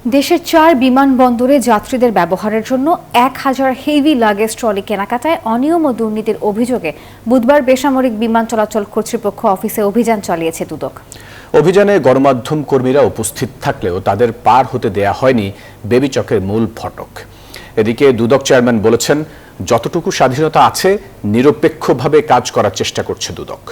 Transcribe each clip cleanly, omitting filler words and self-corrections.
দেশের 4 বিমানবন্দরে যাত্রীদের ব্যবহারের জন্য 1000 হেভি লাগেজ ট্রলি কেনাকাটায় অনিয়ম ও দুর্নীতির অভিযোগে বুধবার বেসামরিক বিমান চলাচল কর্তৃপক্ষ অফিসে অভিযান চালিয়েছে দুদক। অভিযানে গণমাধ্যম কর্মীরা উপস্থিত থাকলেও তাদের পার হতে দেয়া হয়নি বেবিচকের মূল ফটক। এদিকে দুদক চেয়ারম্যান বলেছেন, যতটুকু স্বাধীনতা আছে নিরপেক্ষভাবে কাজ করার চেষ্টা করছে দুদক।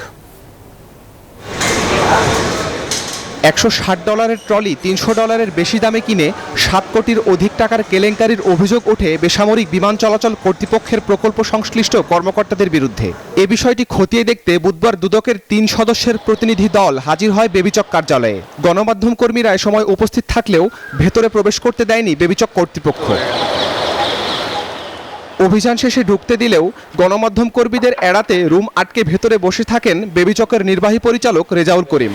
$160 ট্রলি $300 বেশি দামে কিনে 7 কোটির অধিক টাকার কেলেঙ্কারির অভিযোগ ওঠে বেসামরিক বিমান চলাচল কর্তৃপক্ষের প্রকল্প সংশ্লিষ্ট কর্মকর্তাদের বিরুদ্ধে। এ বিষয়টি খতিয়ে দেখতে বুধবার দুদকের 3 সদস্যের প্রতিনিধি দল হাজির হয় বেবিচক কার্যালয়ে। গণমাধ্যম কর্মীরা এ সময় উপস্থিত থাকলেও ভেতরে প্রবেশ করতে দেয়নি বেবিচক কর্তৃপক্ষ। অভিযান শেষে ঢুকতে দিলেও গণমাধ্যম কর্মীদের এড়াতে রুম আটকে ভেতরে বসে থাকেন বেবিচকের নির্বাহী পরিচালক রেজাউল করিম।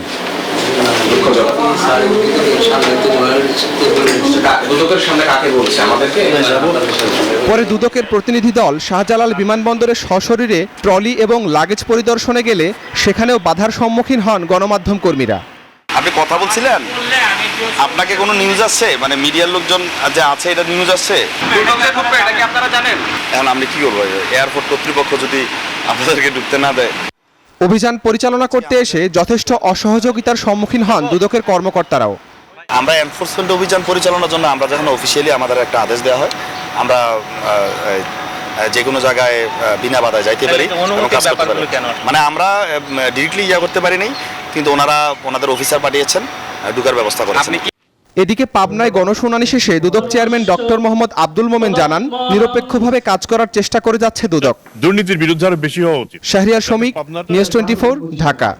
পরে দুদকের প্রতিনিধি দল শাহজালাল বিমানবন্দরের সশরীরে ট্রলি এবং লাগেজ পরিদর্শনে গেলে সেখানেও বাধার সম্মুখীন হন গণমাধ্যম কর্মীরা। আপনি কথা বলছিলেন, আপনাকে কোনো নিউজ আসছে, মানে মিডিয়ার লোকজন যে আছে এটা নিউজ আসছে, এটা কি আপনারা জানেন? এখন আমি কি করবো, এয়ারপোর্ট কর্তৃপক্ষ যদি আপনাদেরকে ঢুকতে না দেয়। অভিযান পরিচালনা করতে এসে যথেষ্ট অসহযোগিতার সম্মুখীন হন দুদকের কর্মকর্তারাও। আমরা এনফোর্সমেন্ট অভিযান পরিচালনার জন্য আমরা যখন অফিসিয়ালি আমাদের একটা আদেশ দেওয়া হয়, আমরা যে কোনো জায়গায় বিনা বাধায় যাইতে পারি, মানে আমরা ডিরেক্টলি করতে পারি নাই, কিন্তু ওনাদের অফিসার পাঠিয়েছেন, ঢুকার ব্যবস্থা করেছেন। এদিকে পাবনায় গণশুনানি শেষে দুদক চেয়ারম্যান ডক্টর মোহাম্মদ আব্দুল মোমেন জানান, নিরপেক্ষভাবে কাজ করার চেষ্টা করে যাচ্ছে দুদক। দুর্নীতির বিরুদ্ধে আরো বেশি হওয়া উচিত। শাহরিয়ার শমিক, নিউজ 24, ঢাকা।